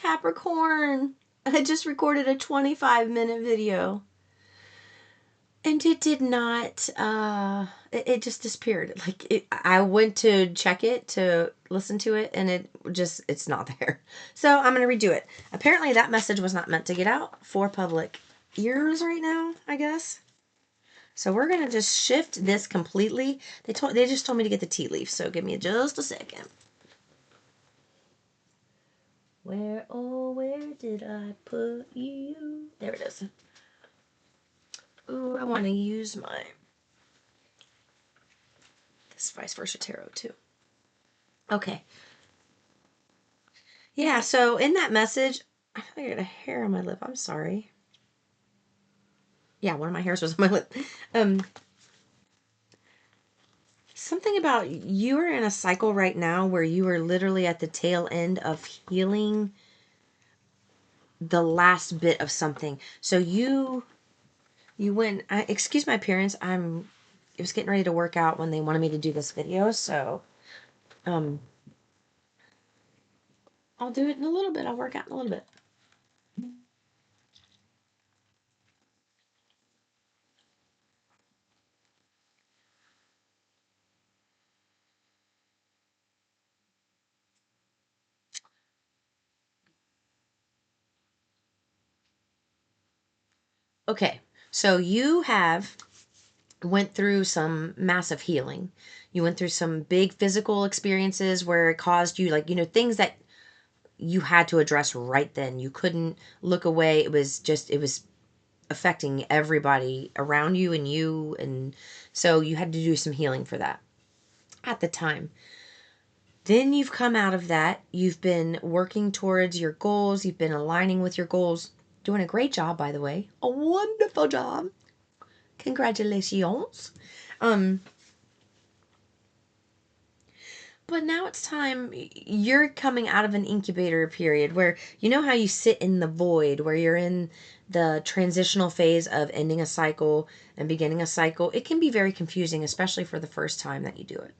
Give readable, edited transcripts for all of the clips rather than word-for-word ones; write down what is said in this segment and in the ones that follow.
Capricorn. I just recorded a 25-minute video. And it did not, it just disappeared. Like, I went to check it, to listen to it, and it's not there. So I'm going to redo it. Apparently that message was not meant to get out for public ears right now, I guess. So we're going to just shift this completely. They just told me to get the tea leaf, so give me just a second. Where, oh, where did I put you? There it is. Ooh, I want to use this vice versa tarot too. Okay. Yeah, so in that message, I feel like I got a hair on my lip. I'm sorry. Yeah, one of my hairs was on my lip. Something about you are in a cycle right now where you are literally at the tail end of healing the last bit of something. So you went, excuse my appearance, it was getting ready to work out when they wanted me to do this video, so I'll do it in a little bit. I'll work out in a little bit. Okay, so you went through some massive healing. You went through some big physical experiences where it caused you, like, things that you had to address right then. You couldn't look away. It was affecting everybody around you, and so you had to do some healing for that at the time. Then you've come out of that. You've been working towards your goals. You've been aligning with your goals. Doing a great job, by the way. A wonderful job. Congratulations. But now it's time. You're coming out of an incubator period where, how you sit in the void, where you're in the transitional phase of ending a cycle and beginning a cycle. It can be very confusing, especially for the first time that you do it.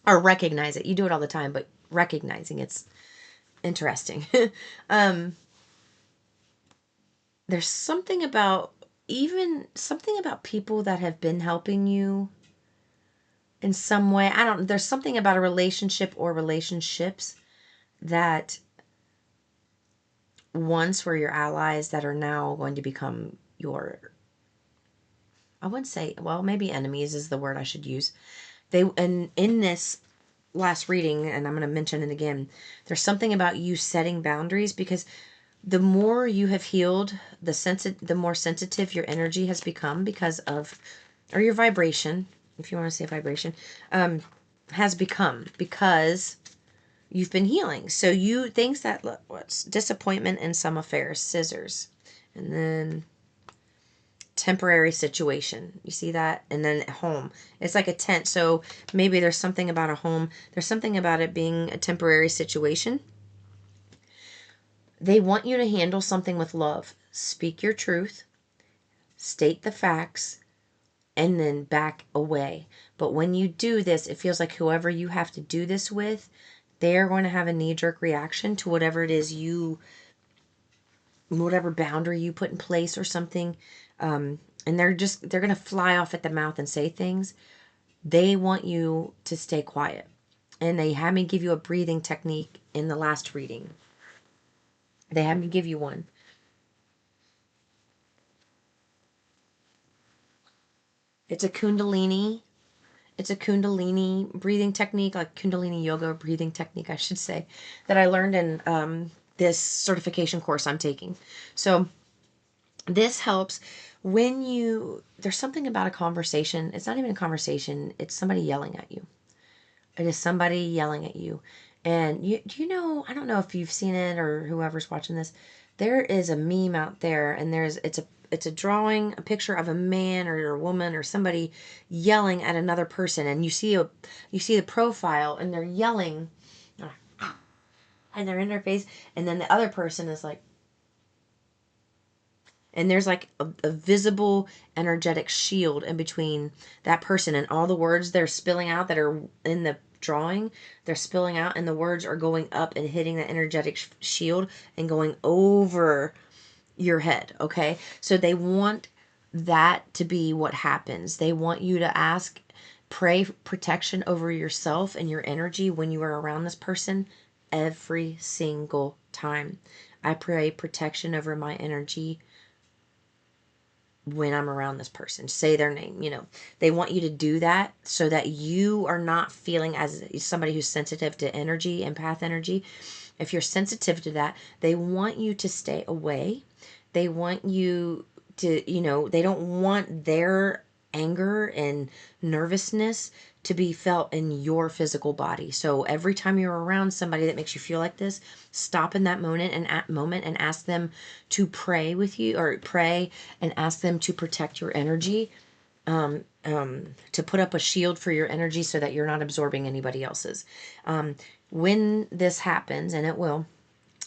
Or recognize it. You do it all the time, but recognizing it's interesting. There's something about people that have been helping you in some way. There's something about a relationship or relationships that once were your allies that are now going to become I wouldn't say, well, maybe enemies is the word I should use. And in this last reading, and I'm going to mention it again, there's something about you setting boundaries, because the more you have healed, the more sensitive your energy has become or your vibration, if you want to say vibration, has become because you've been healing. So things that, what's disappointment in some affairs, scissors, and then temporary situation. You see that? And then home. It's like a tent. So maybe there's something about a home. There's something about it being a temporary situation. They want you to handle something with love. Speak your truth. State the facts. And then back away. But when you do this, it feels like whoever you have to do this with, they're going to have a knee-jerk reaction to whatever it is whatever boundary you put in place or something. And they're going to fly off at the mouth and say things. They want you to stay quiet. And they had me give you a breathing technique in the last reading. They had me give you one. It's a Kundalini. It's a Kundalini breathing technique, like Kundalini yoga breathing technique, I should say, that I learned in this certification course I'm taking. So this helps when there's something about a conversation. It's not even a conversation. It's somebody yelling at you. It is somebody yelling at you. And I don't know if you've seen it or whoever's watching this. There is a meme out there, and it's a drawing, a picture of a man or a woman or somebody yelling at another person, and you see the profile, and they're yelling, and they're in their face, and then the other person is like, and there's like a visible energetic shield in between that person and all the words they're spilling out that are in the drawing, they're spilling out, and the words are going up and hitting the energetic shield and going over your head. Okay, so they want that to be what happens. They want you to ask, pray protection over yourself and your energy when you are around this person every single time. I pray protection over my energy when I'm around this person. Say their name. They want you to do that so that you are not feeling, as somebody who's sensitive to energy, empath energy. If you're sensitive to that, they want you to stay away. They want you to, they don't want their anger and nervousness to be felt in your physical body. So every time you're around somebody that makes you feel like this, stop in that moment and ask them to pray with you, or pray and ask them to protect your energy, to put up a shield for your energy so that you're not absorbing anybody else's. When this happens, and it will,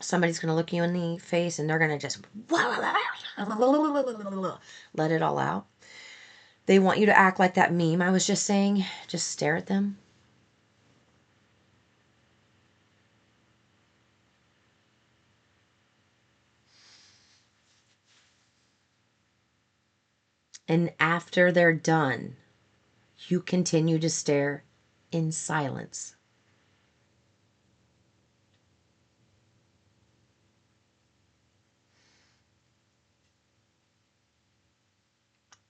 somebody's going to look you in the face and they're going to just let it all out. They want you to act like that meme I was just saying. Just stare at them. And after they're done, you continue to stare in silence.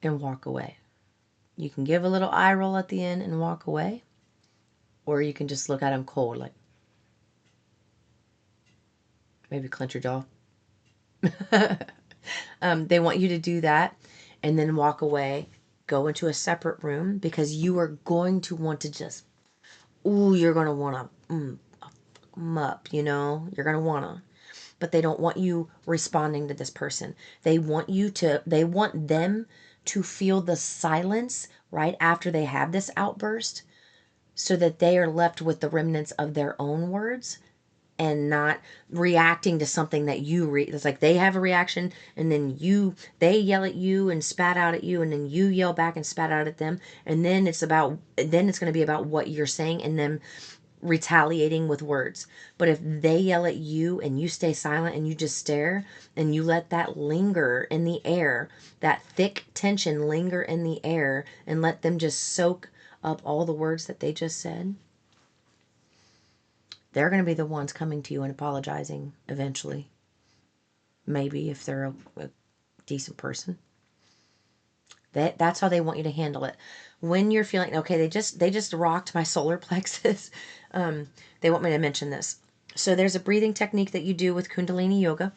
And walk away. You can give a little eye roll at the end and walk away. Or you can just look at them cold, like, maybe clench your jaw. They want you to do that and then walk away. Go into a separate room, because you are going to want to just, you're going to want to up, you're going to want to. But they don't want you responding to this person. They want them to feel the silence right after they have this outburst, so that they are left with the remnants of their own words and not reacting to something that it's like they have a reaction, and then they yell at you and spat out at you, and then you yell back and spat out at them, and then it's going to be about what you're saying and them retaliating with words. But if they yell at you and you stay silent and you just stare and you let that linger in the air, that thick tension linger in the air, and let them just soak up all the words that they just said, they're going to be the ones coming to you and apologizing eventually. Maybe if they're a decent person. That's how they want you to handle it. When you're feeling, okay, they just rocked my solar plexus. They want me to mention this. So there's a breathing technique that you do with Kundalini yoga.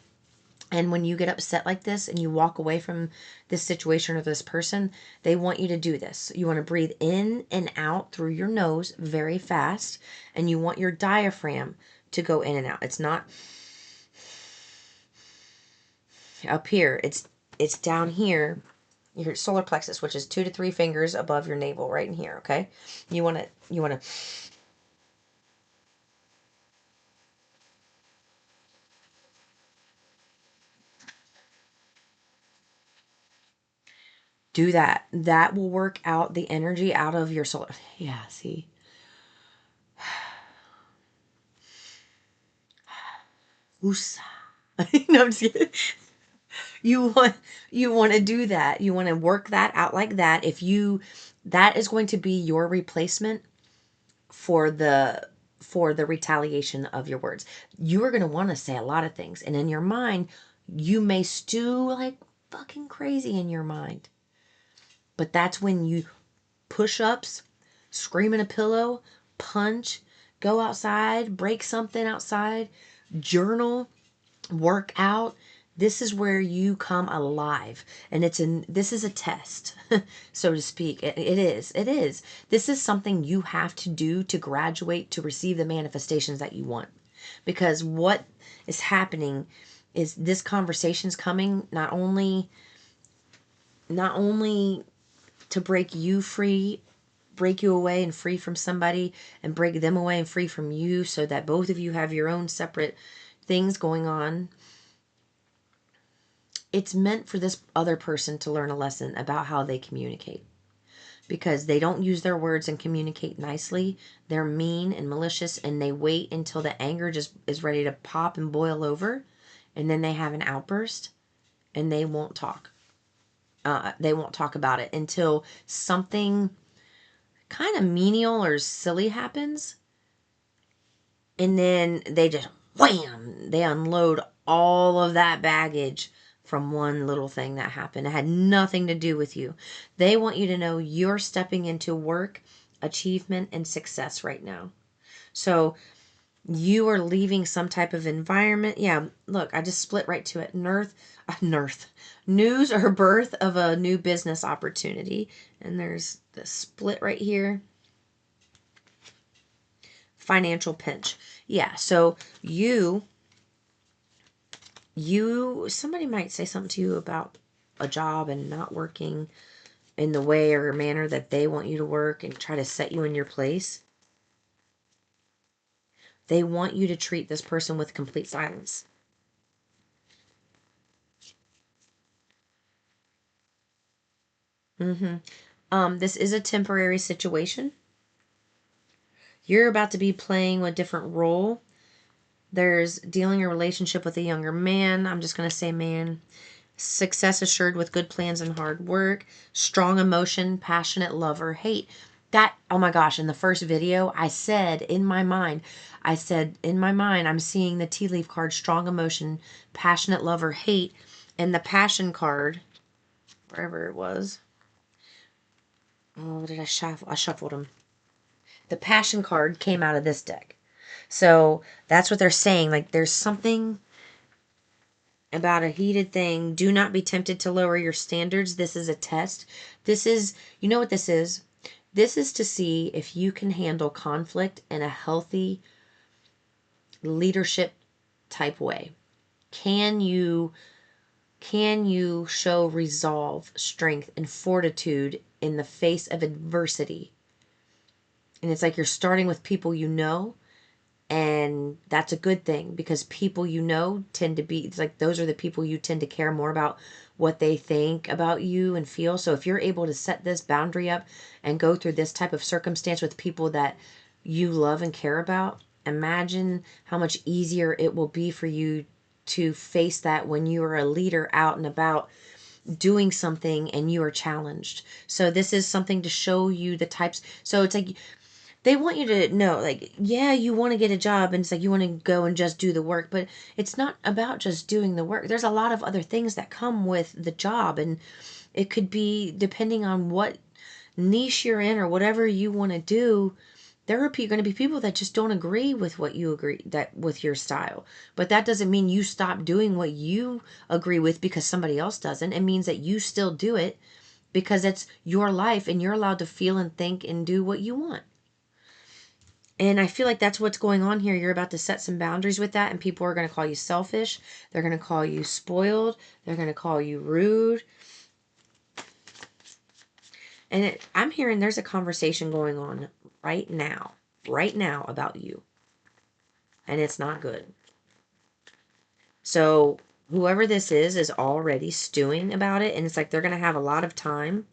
And when you get upset like this and you walk away from this situation or this person, they want you to do this. You want to breathe in and out through your nose very fast. And you want your diaphragm to go in and out. It's not up here. It's down here. Your solar plexus, which is 2 to 3 fingers above your navel, right in here, okay? You want to do that. That will work out the energy out of your solar. Yeah, see? Oosa. No, I'm just kidding. You want to do that. You want to work that out like that. That is going to be your replacement for the retaliation of your words. You are going to want to say a lot of things, and in your mind, you may stew like fucking crazy in your mind. But that's when you push-ups, scream in a pillow, punch, go outside, break something outside, journal, work out. This is where you come alive. And this is a test, so to speak. It is. This is something you have to do to graduate to receive the manifestations that you want. Because what is happening is this conversation's coming not only to break you free, break you away and free from somebody, and break them away and free from you, so that both of you have your own separate things going on. It's meant for this other person to learn a lesson about how they communicate. because they don't use their words and communicate nicely. They're mean and malicious, and they wait until the anger just is ready to pop and boil over, and then they have an outburst, and they won't talk. They won't talk about it until something kind of menial or silly happens, and then they just wham, they unload all of that baggage from one little thing that happened. It had nothing to do with you. They want you to know you're stepping into work, achievement, and success right now. So you are leaving some type of environment. Yeah, look, I just split right to it. News or birth of a new business opportunity. And there's the split right here. Financial pinch. Yeah, so somebody might say something to you about a job and not working in the way or manner that they want you to work and try to set you in your place. They want you to treat this person with complete silence. This is a temporary situation. You're about to be playing a different role. There's dealing a relationship with a younger man. I'm just going to say man. Success assured with good plans and hard work. Strong emotion, passionate love or hate. That, oh my gosh, in the first video, I said in my mind, I'm seeing the tea leaf card, strong emotion, passionate love or hate. And the passion card, wherever it was. Oh, did I shuffle? I shuffled them. The passion card came out of this deck. So that's what they're saying. Like there's something about a heated thing. Do not be tempted to lower your standards. This is a test. This is, you know what this is? This is to see if you can handle conflict in a healthy leadership type way. Can you show resolve, strength, and fortitude in the face of adversity? And it's like you're starting with people you know, and that's a good thing because people you know tend to be, it's like those are the people you tend to care more about what they think about you and feel. So if you're able to set this boundary up and go through this type of circumstance with people that you love and care about, imagine how much easier it will be for you to face that when you are a leader out and about doing something and you are challenged. So this is something to show you the types. So it's like they want you to know, like, yeah, you want to get a job and it's like you want to go and just do the work, but it's not about just doing the work. There's a lot of other things that come with the job, and it could be depending on what niche you're in or whatever you want to do. There are going to be people that just don't agree with what you agree that with your style, but that doesn't mean you stop doing what you agree with because somebody else doesn't. It means that you still do it because it's your life and you're allowed to feel and think and do what you want. And I feel like that's what's going on here. You're about to set some boundaries with that, and people are going to call you selfish. They're going to call you spoiled. They're going to call you rude. And I'm hearing there's a conversation going on right now about you. And it's not good. So whoever this is already stewing about it. And it's like they're going to have a lot of time.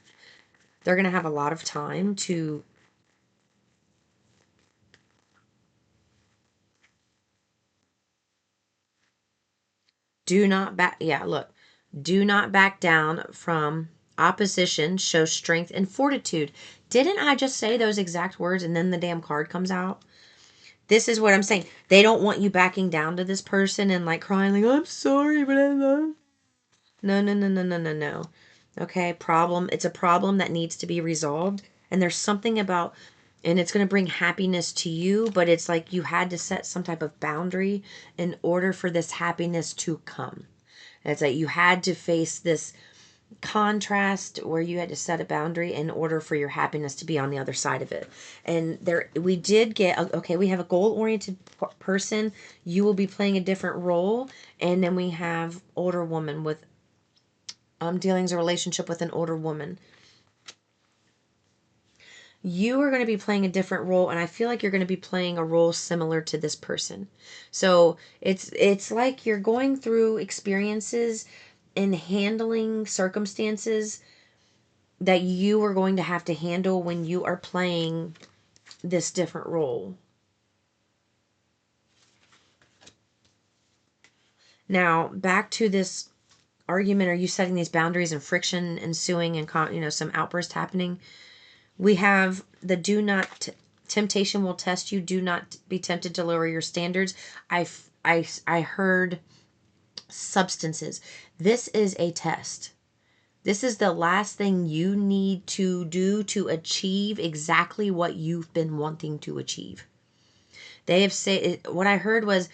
They're going to have a lot of time to do not back. Yeah, look. Do not back down from opposition. Show strength and fortitude. Didn't I just say those exact words and then the damn card comes out? This is what I'm saying. They don't want you backing down to this person and like crying like, I'm sorry, but I love. No, no, no, no, no, no, no. Okay, problem. It's a problem that needs to be resolved. And there's something about, and it's going to bring happiness to you, but it's like you had to set some type of boundary in order for this happiness to come. It's like you had to face this contrast where you had to set a boundary in order for your happiness to be on the other side of it. And there we did get, okay, we have a goal-oriented person. You will be playing a different role. And then we have older woman with dealings a relationship with an older woman. You are going to be playing a different role, and I feel like you're going to be playing a role similar to this person. So it's like you're going through experiences and handling circumstances that you are going to have to handle when you are playing this different role. Now, back to this argument, are you setting these boundaries and friction ensuing and some outburst happening? We have the do not temptation will test you. Do not be tempted to lower your standards. I heard substances. This is a test. This is the last thing you need to do to achieve exactly what you've been wanting to achieve. They have said, what I heard was,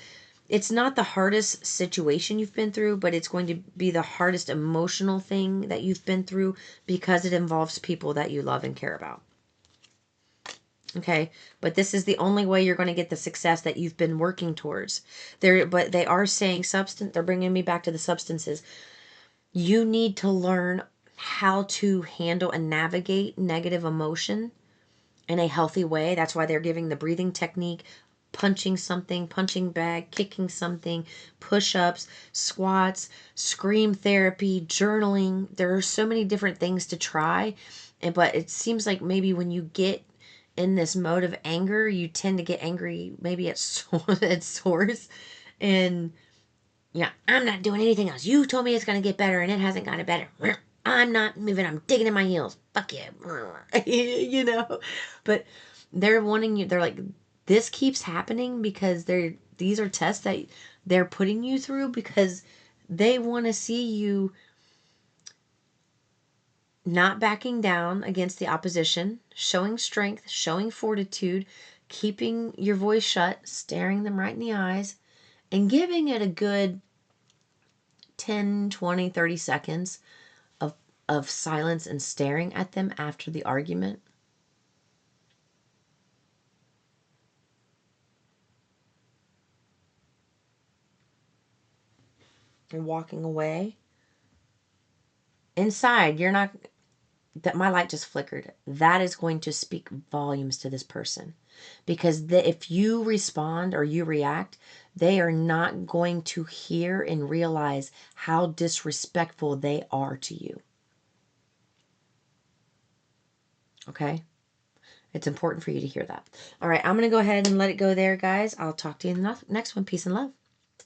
it's not the hardest situation you've been through, but it's going to be the hardest emotional thing that you've been through because it involves people that you love and care about. Okay, but this is the only way you're going to get the success that you've been working towards. But they are saying substance. They're bringing me back to the substances. You need to learn how to handle and navigate negative emotion in a healthy way. That's why they're giving the breathing technique, punching something, punching bag, kicking something, push-ups, squats, scream therapy, journaling. There are so many different things to try. But it seems like maybe when you get in this mode of anger, you tend to get angry maybe at source. And yeah, I'm not doing anything else. You told me it's going to get better and it hasn't gotten better. I'm not moving. I'm digging in my heels. Fuck you. But they're wanting you. They're like, this keeps happening because these are tests that they're putting you through because they want to see you not backing down against the opposition, showing strength, showing fortitude, keeping your voice shut, staring them right in the eyes, and giving it a good 10, 20, 30 seconds of silence and staring at them after the argument. And walking away. Inside, you're not, that my light just flickered. That is going to speak volumes to this person. Because if you respond or you react, they are not going to hear and realize how disrespectful they are to you. Okay? It's important for you to hear that. All right, I'm going to go ahead and let it go there, guys. I'll talk to you in the next one. Peace and love.